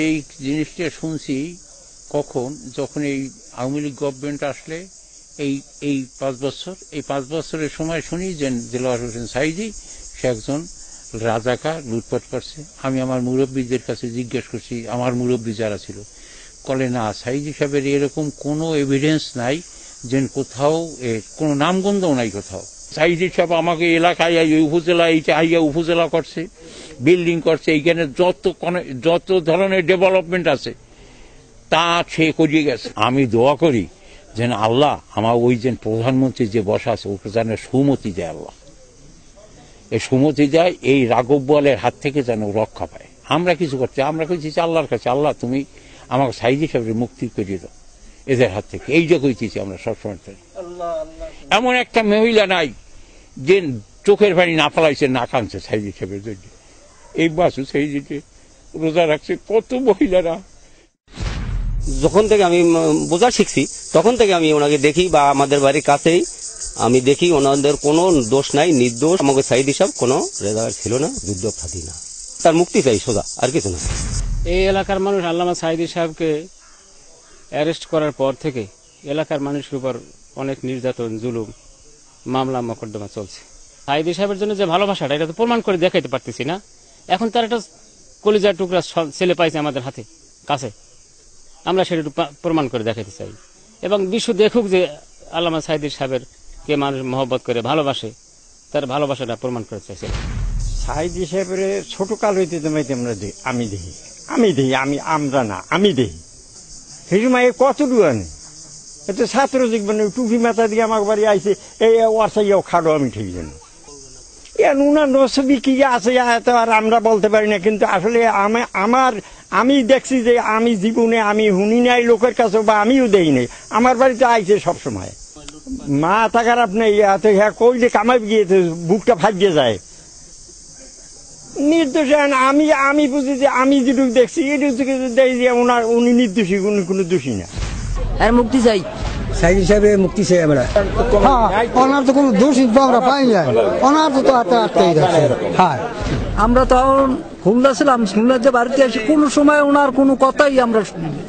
এই জিনিসটা শুনছি কখন, যখন এই আওয়ামী লীগ গভর্নমেন্ট আসলে এই 5 বছর, এই 5 বছরের সময় শুনি যে দেলোয়ার হোসেন সাঈদী সে একজন রাজাকার, লুটপাট করছে। আমি আমার মুরব্বীদের কাছে জিজ্ঞেস করছি, আমার মুরব্বী যারা ছিল, বলে না, সাঈদী সাহেবের এরকম কোনো এভিডেন্স নাই, যে কোথাও কোনো নামগন্ধও নাই কোথাও। সাঈদী সাহেব আমাকে এলাকায় উপজেলা, এইটা আইয়া উপজেলা করছে, বিল্ডিং করছে, এইখানে যত ধরনের ডেভেলপমেন্ট আছে তা সে করিয়ে গেছে। আমি দোয়া করি যেন আল্লাহ আমার ওই যে প্রধানমন্ত্রী যে বসা আছে ওকে যেন সুমতি দেয়, আল্লাহ এই সুমতি দেয়, এই রাঘব বোয়ালের হাত থেকে যেন রক্ষা পায়। আমরা কিছু করছি, আমরা কইছি আল্লাহর কাছে, আল্লাহ তুমি আমাকে সাঈদী সাহেবের মুক্তি করিয়ে দাও এদের হাত থেকে, এইটা কইতেছি আমরা সবসময়। এমন একটা মহিলা নাই যে চোখের পানি না ফেলাইছে, না কাঁদছে সাঈদী সাহেবের জন্য। এই বাসু সাঈদীকে রোজা রাখছে কত মহিলারা। যখন থেকে আমি বোঝা শিখছি তখন থেকে আমি ওনাকে দেখি, বা আমাদের বাড়ির কাছেই আমি দেখি, ওনাদের কোনো দোষ নাই, নির্দোষ। আমাকে সাঈদী সাহেব কোনো রেজাকার ছিল না, যুদ্ধ খাতি না, তার মুক্তি চাই সোজা, আর কিছু না। এই এলাকার মানুষ আল্লামা সাঈদী সাহেবকে অ্যারেস্ট করার পর থেকে এলাকার মানুষের উপর অনেক নির্যাতন, জুলুম, মামলা মোকদ্দমা চলছে। সাঈদী সাহেবের জন্য যে ভালোবাসাটা, এটা তো প্রমাণ করে দেখাইতে পারতেছি না। এখন তার একটা কলিজার টুকরা ছেলে পাইছে আমাদের হাতে কাছে, আমরা সেটা প্রমাণ করে দেখাতে চাই, এবং বিশ্ব দেখুক যে আল্লামা সাঈদী সাহেবের কে মানুষ মহব্বত করে ভালোবাসে, তার ভালোবাসাটা প্রমাণ করে চাইছে। সাঈদী সাহেবের ছোট কাল হইতে আমি দেখি, আমরা না, আমি দেখি সেই সময় কতটুকু আনে, এটা ছাত্র জীবনে টুপি মাথা দিয়ে আমার বাড়ি আইছে, এই ওয়াসাইয়াও খাড়ো আমি ঠিক জানি। উনার নসবি কি আছে আর আমরা বলতে পারি না, কিন্তু আসলে আমি দেখছি যে আমি জীবনে আমি শুনি নাই লোকের কাছে, বা আমিও দেই নাই, আমার বাড়িতে আইছে সবসময়। মা থাকার আপনি হ্যাঁ কইলে কামাই গিয়েছে, বুকটা ফাটিয়ে যায়। নির্দোষ আমি বুঝি যে আমি যেটুকু দেখছি এটুকু দেখি যে উনি নির্দোষী, কোনো দোষী না। আর মুক্তি চাই, সাঈদী সাহেবের মুক্তি চাই আমরা। ওনার তো কোনো দোষী তো আমরা পাই না, ওনার তো আটকাই যাচ্ছে। আমরা তখন খুলনা ছিলাম, খুলনার যে বাড়িতে আসি কোনো সময় ওনার কোনো কথাই আমরা শুনিনি,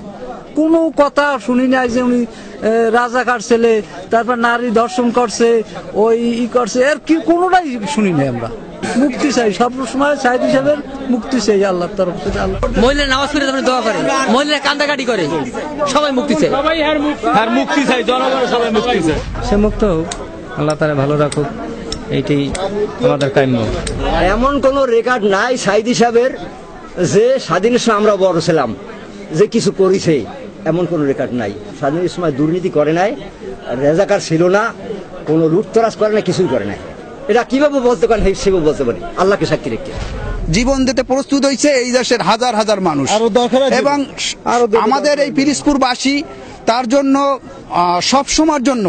কোনো কথা শুনি নাই যে উনি রাজাকার ছেলে, তারপর নারী ধর্ষণ করছে, ওই করছে, এর কি কোনোটাই শুনি নাই আমরা। মুক্তি চাই সব সময়, সাঈদী সাহেবের মুক্তি চাই আল্লাহর তরফ থেকে। মহিলা নামাজ পড়ে দোয়া করে, মহিলা কান্দাকাটি করে, সবাই মুক্তি চাই, মুক্তি চাই, জনগণ সবাই মুক্তি চাই। সে মুক্ত হোক, আল্লাহ তাআলা ভালো রাখুক, এইটাই আমাদের কাম্য। এমন কোন রেকর্ড নাই সাঈদী সাহেবের যে স্বাধীনের সময় আমরা বড় ছিলাম যে কিছু করেছে, এমন কোন রেকর্ড নাই। স্বাধীনের সময় দুর্নীতি করে নাই, রেজাকার ছিল না, কোনো লুটতরাজ করে না, কিছুই করে নাই। এটা কিভাবে বলতে পারেন সেভাবে বলতে পারি, আল্লাহকে সাক্ষী রেখে। জীবন দিতে প্রস্তুত হয়েছে এই দেশের হাজার হাজার মানুষ, এবং আমাদের এই পিরিজপুরবাসী তার জন্য সব সময়ের জন্য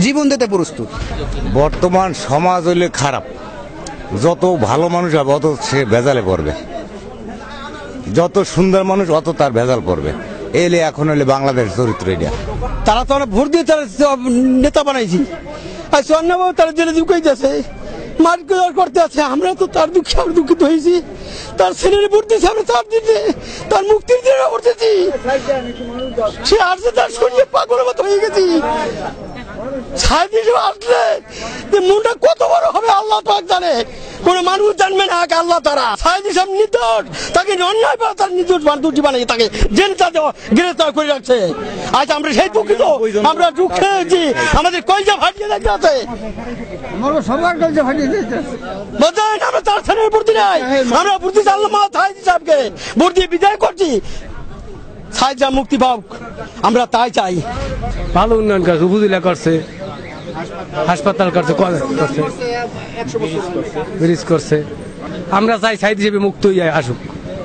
জীবন দিতে প্রস্তুত। বর্তমান সমাজ হইলে খারাপ, যত ভালো মানুষ হবে অত সে ভেজালে পড়বে, যত সুন্দর মানুষ অত তার ভেজাল পড়বে। এলে এখন হলে বাংলাদেশ চরিত্র এটা। তারা তো ভোট দিয়ে তারা নেতা বানাইছি, আর চন্দ্রবাবু তারা জেলে ঢুকাইতেছে, মারধর করতে আছে। আমরা তো তার দুঃখে আমরা দুঃখিত হয়েছি, তার ছেলের ভোট দিয়েছে, আমরা তার দিতে তার মুক্তির জন্য করতেছি। সে আসছে, তার শরীরে পাগলের মতো হয়ে গেছি। সাঈদী সাহেব আসলে মনটা কত বড় হবে আল্লাহ পাক জানে, কোন মানুষ জানবে না, আল্লাহ তারা। সাঈদী সাহেব নির্দোষ, তাকে অন্যায় বা তার নির্দোষ দুটি বানিয়ে তাকে জেল গ্রেফতার করে রাখছে। আজ আমরা সেই দুঃখিত, আমরা দুঃখে হয়েছি, আমাদের কলজা ফাটিয়ে দেখতে আছে, সবার কলজা ফাটিয়ে দেখতে বলতেন। আমরা তার ছেলের ভর্তি নাই, আমরা ভর্তি আল্লামা সাঈদী সাহেবকে ভোট দিয়ে বিদায় করছি। সাঈদী সাহেব মুক্তি পাক, আমরা তাই চাই। ভালো উন্নয়ন কাজ উপজেলা করছে, হাসপাতাল করছে, ব্রিজ করছে। আমরা চাই সাঈদী সাহেব মুক্ত হয়ে আসুক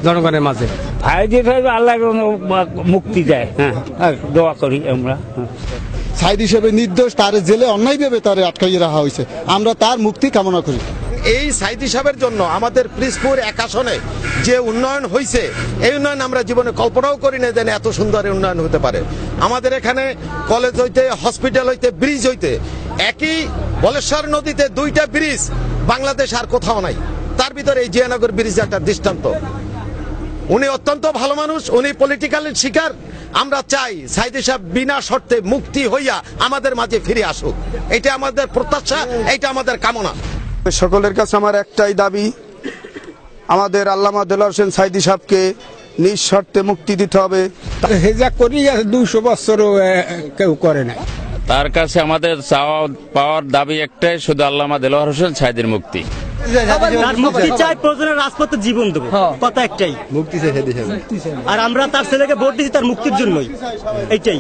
জনগণের মাঝে। সাঈদী সাহেব আল্লাহ মুক্তি দেয়, হ্যাঁ দোয়া করি আমরা। সাঈদী সাহেব নির্দোষ, তার জেলে অন্যায়ভাবে তার আটকাইয়ে রাখা হয়েছে, আমরা তার মুক্তি কামনা করি। এই সাঈদী সাহেবের জন্য আমাদের পিরিজপুর 1 আসনে যে উন্নয়ন হয়েছে, এই উন্নয়ন আমরা জীবনে কল্পনাও করি না যেন এত সুন্দর উন্নয়ন হতে পারে। আমাদের এখানে কলেজ হইতে, হসপিটাল হইতে, ব্রিজ হইতে, একই বলেশ্বর নদীতে 2টা ব্রিজ বাংলাদেশ আর কোথাও নাই, তার ভিতরে এই জিয়ানগর ব্রিজ একটা দৃষ্টান্ত। উনি অত্যন্ত ভালো মানুষ, উনি পলিটিক্যাল শিকার। আমরা চাই সাইদি সাহেব বিনা শর্তে মুক্তি হইয়া আমাদের মাঝে ফিরে আসুক। এটা আমাদের প্রত্যাশা, এটা আমাদের কামনা। সকলের কাছে আমার একটাই দাবি, আমাদের আল্লামা দেলোয়ার হোসেন সাইদি সাহেবকে নিঃশর্তে মুক্তি দিতে হবে। হেজা করি 200 বছরও কেউ করে না। তার কাছে আমাদের চাওয়া পাওয়ার দাবি একটাই, শুধু আল্লামা দেলোয়ার হোসেন সাইদির মুক্তি। তার মুক্তি চাই, প্রয়োজনে রাজপথে জীবন দেবো, কথা একটাই, মুক্তি চাই। আর আমরা তার ছেলেকে ভোট দিচ্ছি তার মুক্তির জন্যই, এইটাই।